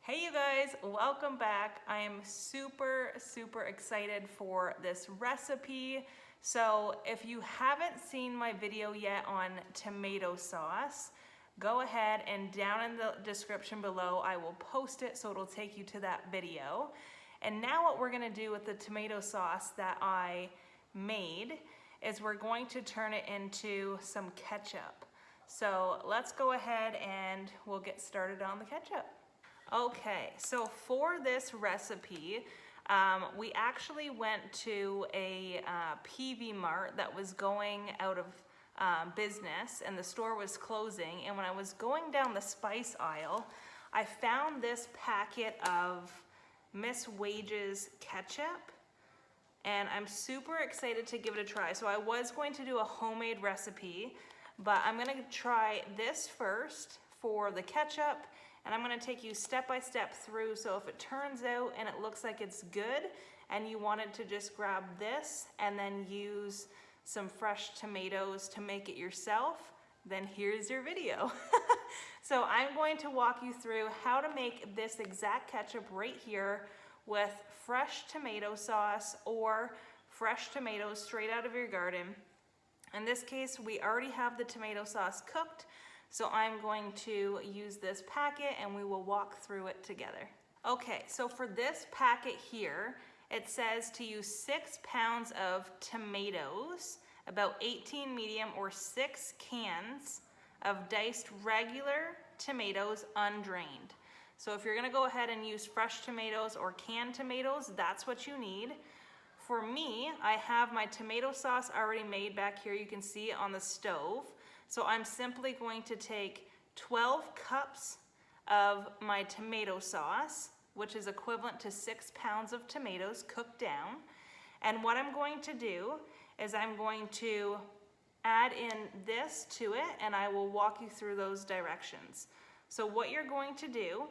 Hey you guys, welcome back. I am super excited for this recipe. So if you haven't seen my video yet on tomato sauce, go ahead and down in the description below I will post it so it'll take you to that video. And now what we're gonna do with the tomato sauce that I made is we're going to turn it into some ketchup. So let's go ahead and we'll get started on the ketchup. Okay, so for this recipe, we actually went to a Peavy Mart that was going out of business and the store was closing. And when I was going down the spice aisle, I found this packet of Mrs.Wages Ketchup. And I'm super excited to give it a try. So I was going to do a homemade recipe, but I'm gonna try this first for the ketchup. And I'm gonna take you step by step through, so if it turns out and it looks like it's good and you wanted to just grab this and then use some fresh tomatoes to make it yourself, then here's your video. So I'm going to walk you through how to make this exact ketchup right here with fresh tomato sauce or fresh tomatoes straight out of your garden. In this case, we already have the tomato sauce cooked, so I'm going to use this packet and we will walk through it together. Okay, so for this packet here, it says to use 6 pounds of tomatoes, about 18 medium or 6 cans of diced regular tomatoes undrained. So if you're gonna go ahead and use fresh tomatoes or canned tomatoes, that's what you need. For me, I have my tomato sauce already made back here. You can see it on the stove. So I'm simply going to take 12 cups of my tomato sauce, which is equivalent to 6 pounds of tomatoes cooked down. And what I'm going to do is I'm going to add in this to it and I will walk you through those directions. So what you're going to do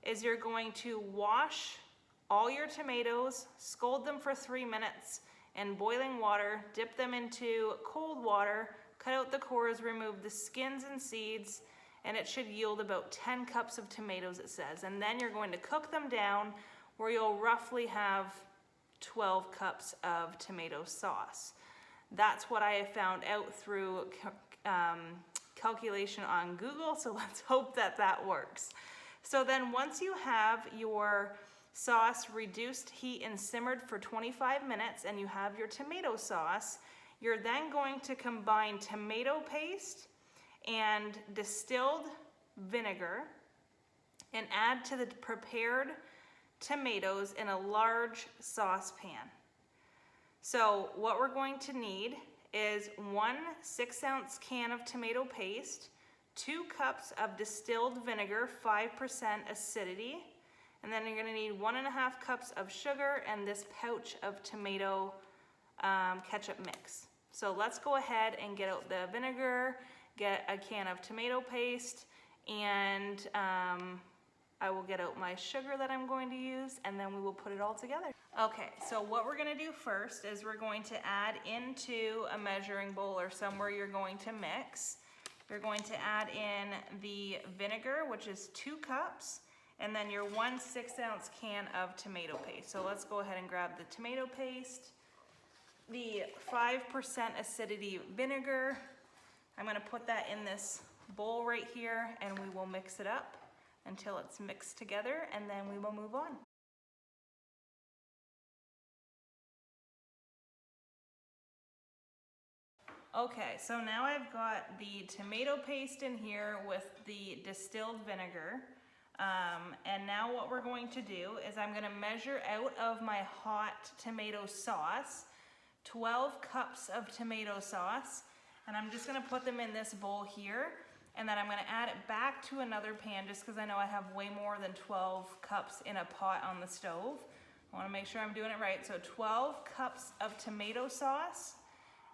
is you're going to wash all your tomatoes, scald them for 3 minutes in boiling water, dip them into cold water, cut out the cores, remove the skins and seeds, and it should yield about 10 cups of tomatoes, it says. And then you're going to cook them down where you'll roughly have 12 cups of tomato sauce. That's what I have found out through calculation on Google, so let's hope that that works. So then once you have your sauce reduced heat and simmered for 25 minutes and you have your tomato sauce, you're then going to combine tomato paste and distilled vinegar and add to the prepared tomatoes in a large saucepan. So what we're going to need is 1 6-ounce can of tomato paste, 2 cups of distilled vinegar, 5% acidity, and then you're going to need 1.5 cups of sugar and this pouch of tomato ketchup mix. So let's go ahead and get out the vinegar, get a can of tomato paste, and I will get out my sugar that I'm going to use, and then we will put it all together. Okay, so what we're gonna do first is we're going to add into a measuring bowl or somewhere you're going to mix. You're going to add in the vinegar, which is 2 cups, and then your 1 6-ounce can of tomato paste. So let's go ahead and grab the tomato paste, the 5% acidity vinegar. I'm gonna put that in this bowl right here and we will mix it up until it's mixed together, and then we will move on. Okay, so now I've got the tomato paste in here with the distilled vinegar. And now what we're going to do is I'm gonna measure out of my hot tomato sauce 12 cups of tomato sauce, and I'm just gonna put them in this bowl here, and then I'm gonna add it back to another pan just because I know I have way more than 12 cups in a pot on the stove. I wanna make sure I'm doing it right. So 12 cups of tomato sauce,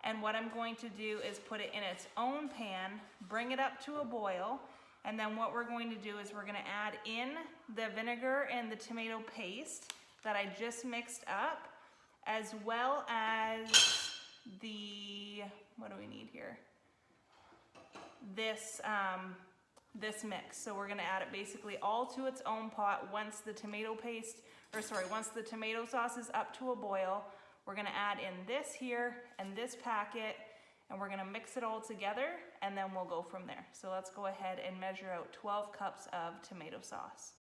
and what I'm going to do is put it in its own pan, bring it up to a boil, and then what we're going to do is we're gonna add in the vinegar and the tomato paste that I just mixed up, as well as the, what do we need here? This this mix. So we're gonna add it basically all to its own pot once the tomato paste, once the tomato sauce is up to a boil. We're gonna add in this here and this packet, and we're gonna mix it all together, and then we'll go from there. So let's go ahead and measure out 12 cups of tomato sauce.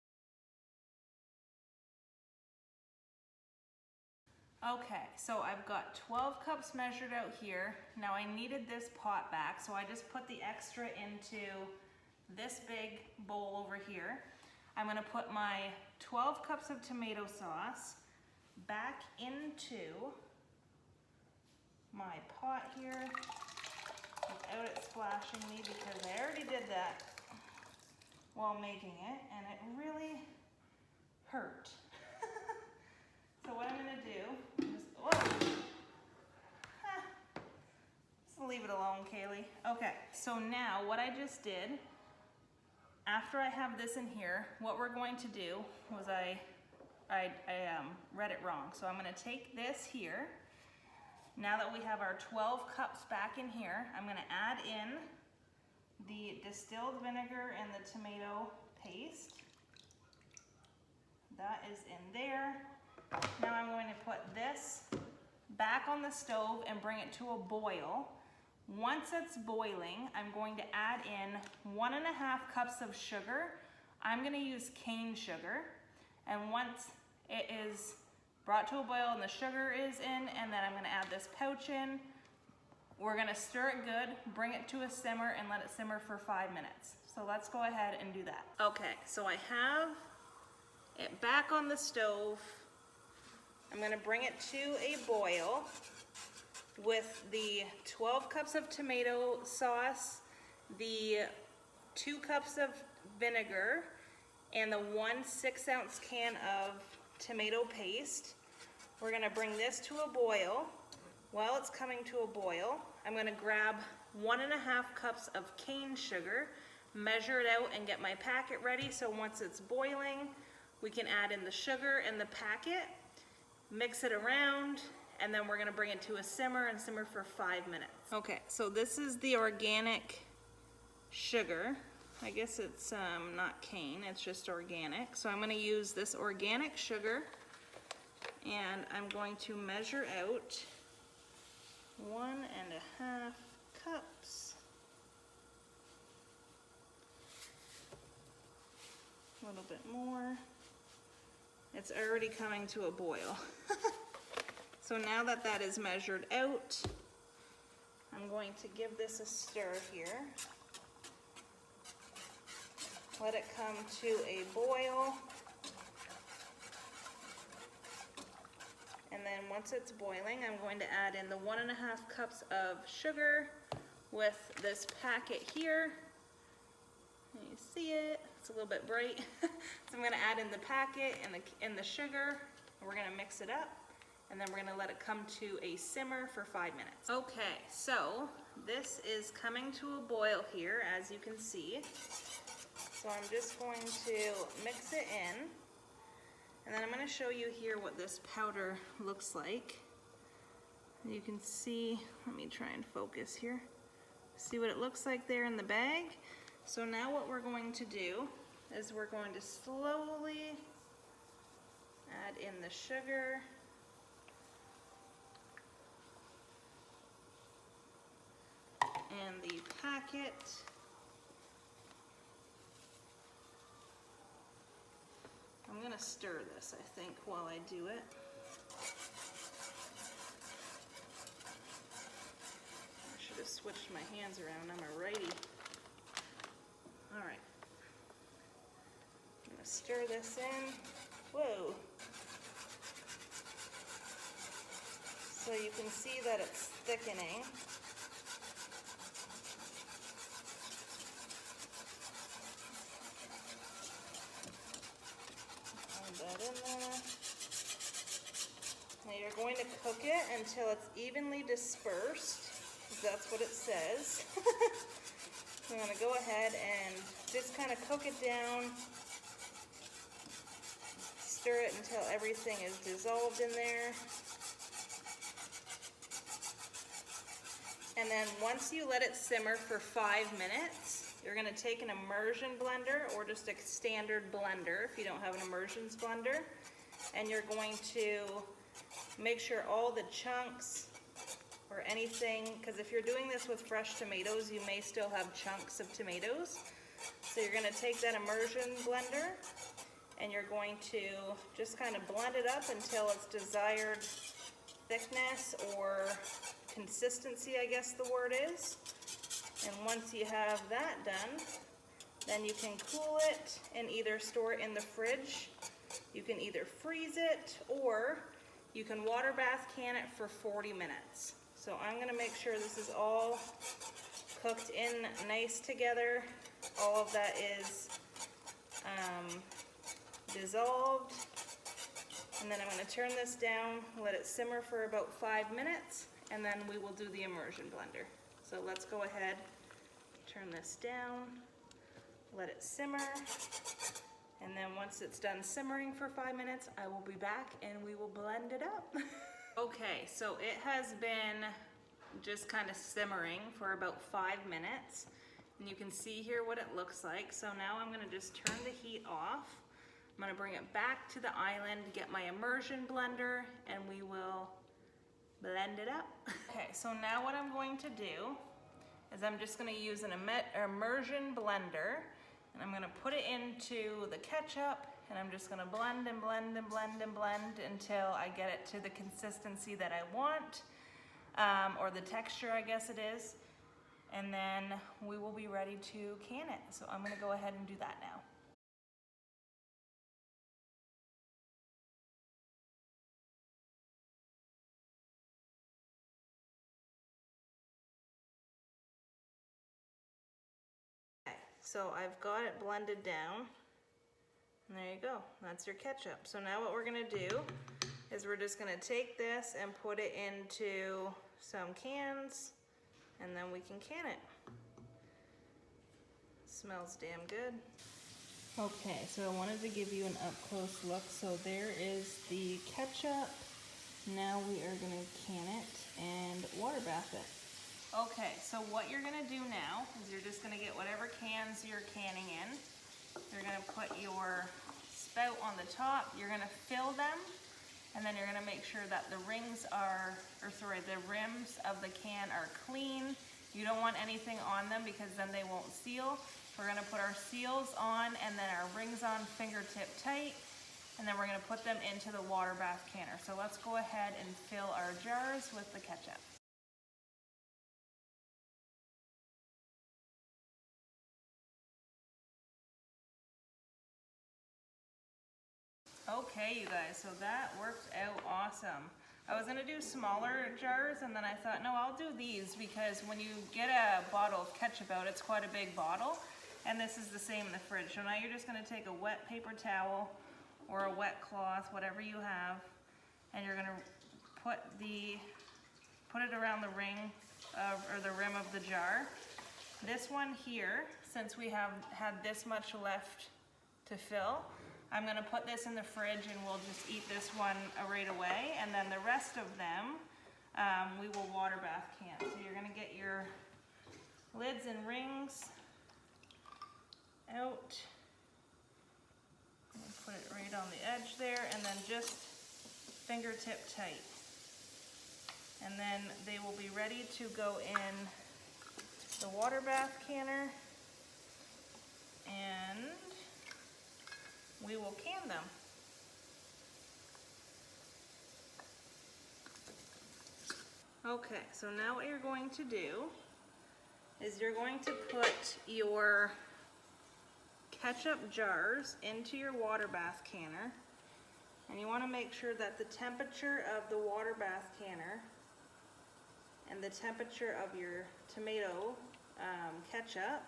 Okay, so I've got 12 cups measured out here. Now I needed this pot back, so I just put the extra into this big bowl over here. I'm gonna put my 12 cups of tomato sauce back into my pot here without it splashing me, because I already did that while making it and it really hurt. So what I'm gonna do is, just leave it alone, Kaylee. Okay, so now what I just did, after I have this in here, what we're going to do was I read it wrong. So I'm gonna take this here. Now that we have our 12 cups back in here, I'm gonna add in the distilled vinegar and the tomato paste. That is in there. Now I'm going to put this back on the stove and bring it to a boil. Once it's boiling, I'm going to add in 1.5 cups of sugar. I'm gonna use cane sugar. And once it is brought to a boil and the sugar is in, and then I'm gonna add this pouch in, we're gonna stir it good, bring it to a simmer, and let it simmer for 5 minutes. So let's go ahead and do that. Okay, so I have it back on the stove. I'm gonna bring it to a boil with the 12 cups of tomato sauce, the 2 cups of vinegar, and the 1 6-ounce can of tomato paste. We're gonna bring this to a boil. While it's coming to a boil, I'm gonna grab 1.5 cups of cane sugar, measure it out, and get my packet ready. So once it's boiling, we can add in the sugar and the packet, mix it around, and then we're gonna bring it to a simmer and simmer for 5 minutes. Okay, so this is the organic sugar. I guess it's not cane, it's just organic. So I'm gonna use this organic sugar, and I'm going to measure out 1.5 cups. A little bit more. It's already coming to a boil. So now that that is measured out, I'm going to give this a stir here. Let it come to a boil. And then once it's boiling, I'm going to add in the 1.5 cups of sugar with this packet here. Can you see it? It's a little bit bright. So I'm gonna add in the packet and the sugar. We're gonna mix it up, and then we're gonna let it come to a simmer for 5 minutes. Okay, so this is coming to a boil here, as you can see. So I'm just going to mix it in, and then I'm gonna show you here what this powder looks like. You can see, let me try and focus here. See what it looks like there in the bag? So now what we're going to do is we're going to slowly add in the sugar. And the packet. I'm gonna stir this, I think, while I do it. I should have switched my hands around, I'm a righty. All right, I'm gonna stir this in. Whoa. So you can see that it's thickening. Add that in there. Now you're going to cook it until it's evenly dispersed, because that's what it says. I'm going to go ahead and just kind of cook it down, stir it until everything is dissolved in there. And then once you let it simmer for 5 minutes, You're gonna take an immersion blender or just a standard blender if you don't have an immersions blender. And you're going to make sure all the chunks or anything, because if you're doing this with fresh tomatoes, you may still have chunks of tomatoes. So you're gonna take that immersion blender and you're going to just kind of blend it up until it's desired thickness or consistency, I guess the word is. And once you have that done, then you can cool it and either store it in the fridge. You can either freeze it or you can water bath can it for 40 minutes. So I'm gonna make sure this is all cooked in nice together. All of that is dissolved. And then I'm gonna turn this down, let it simmer for about 5 minutes, and then we will do the immersion blender. So let's go ahead, turn this down, let it simmer, and then once it's done simmering for 5 minutes, I will be back and we will blend it up. Okay, so it has been just kind of simmering for about 5 minutes, and you can see here what it looks like. So now I'm gonna just turn the heat off. I'm gonna bring it back to the island, get my immersion blender, and we will blend it up. Okay, so now what I'm going to do is I'm just gonna use an immersion blender, and I'm gonna put it into the ketchup, and I'm just gonna blend and blend and blend and blend until I get it to the consistency that I want, or the texture, I guess it is. And then we will be ready to can it. So I'm gonna go ahead and do that now. So I've got it blended down, and there you go, that's your ketchup. So now what we're gonna do is we're just gonna take this and put it into some cans, and then we can can it. Smells damn good. Okay, so I wanted to give you an up close look. So there is the ketchup. Now we are gonna can it and water bath it. Okay, so what you're gonna do now is you're just gonna get whatever cans you're canning in. You're gonna put your spout on the top, you're gonna fill them, and then you're gonna make sure that the rims of the can are clean. You don't want anything on them because then they won't seal. We're gonna put our seals on and then our rings on fingertip tight, and then we're gonna put them into the water bath canner. So let's go ahead and fill our jars with the ketchup. Okay, you guys, so that worked out awesome. I was gonna do smaller jars, and then I thought, no, I'll do these because when you get a bottle of ketchup out, it's quite a big bottle, and this is the same in the fridge. So now you're just gonna take a wet paper towel or a wet cloth, whatever you have, and you're gonna put it around the ring or the rim of the jar. This one here, since we have had this much left to fill, I'm gonna put this in the fridge and we'll just eat this one right away, and then the rest of them we will water bath can. So you're gonna get your lids and rings out, and put it right on the edge there, and then just fingertip tight. And then they will be ready to go in the water bath canner, and we will can them. Okay, so now what you're going to do is you're going to put your ketchup jars into your water bath canner, and you want to make sure that the temperature of the water bath canner and the temperature of your tomato ketchup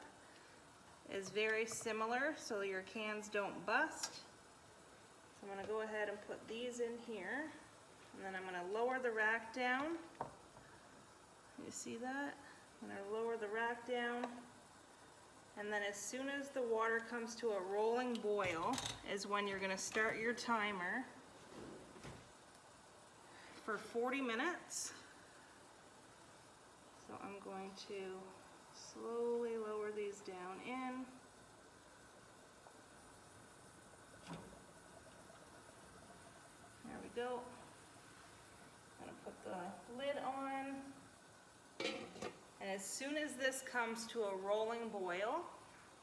is very similar so your cans don't bust. So I'm going to go ahead and put these in here, and then I'm going to lower the rack down. You see that? I'm going to lower the rack down, and then as soon as the water comes to a rolling boil is when you're going to start your timer for 40 minutes. So I'm going to Slowly lower these down in. There we go. I'm gonna put the lid on. And as soon as this comes to a rolling boil,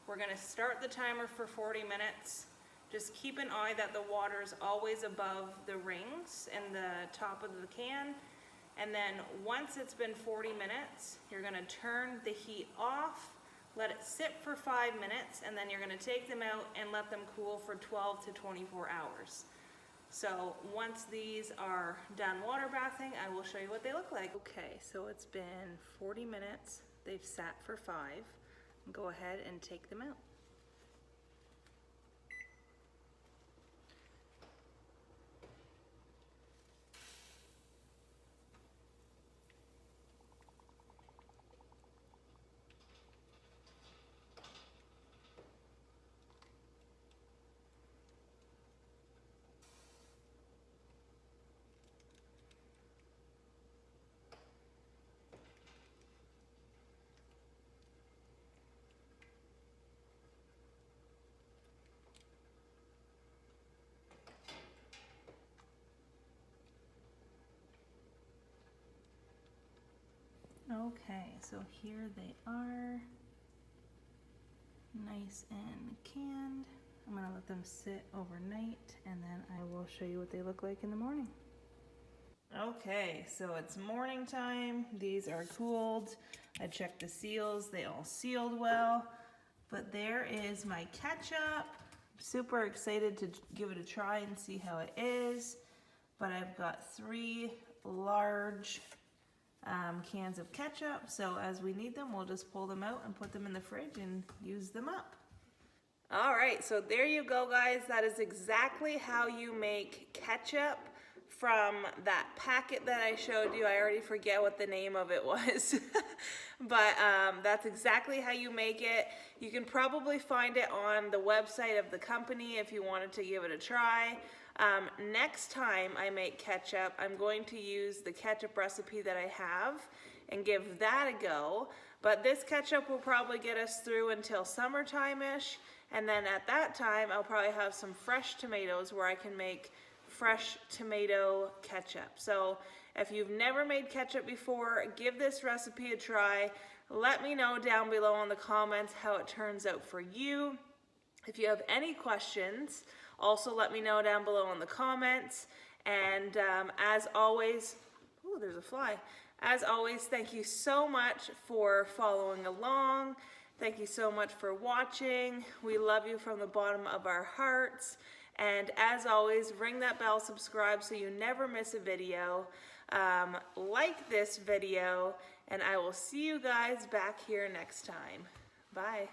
we're gonna start the timer for 40 minutes. Just keep an eye that the water's always above the rings in the top of the can. And then once it's been 40 minutes, you're gonna turn the heat off, let it sit for 5 minutes, and then you're gonna take them out and let them cool for 12 to 24 hours. So once these are done water bathing, I will show you what they look like. Okay, so it's been 40 minutes. They've sat for 5. Go ahead and take them out. Okay, so here they are, nice and canned. I'm gonna let them sit overnight and then I will show you what they look like in the morning. Okay, so it's morning time. These are cooled. I checked the seals, they all sealed well. But there is my ketchup. Super excited to give it a try and see how it is. But I've got 3 large cans of ketchup, so as we need them, we'll just pull them out and put them in the fridge and use them up. All right, so there you go, guys. That is exactly how you make ketchup from that packet that I showed you. I already forget what the name of it was, but that's exactly how you make it. You can probably find it on the website of the company if you wanted to give it a try. Next time I make ketchup, I'm going to use the ketchup recipe that I have and give that a go. But this ketchup will probably get us through until summertime-ish. And then at that time, I'll probably have some fresh tomatoes where I can make fresh tomato ketchup. So if you've never made ketchup before, give this recipe a try. Let me know down below in the comments how it turns out for you. If you have any questions, also let me know down below in the comments. And as always, ooh, there's a fly. As always, thank you so much for following along. Thank you so much for watching. We love you from the bottom of our hearts. And as always, ring that bell, subscribe so you never miss a video. Like this video, and I will see you guys back here next time. Bye.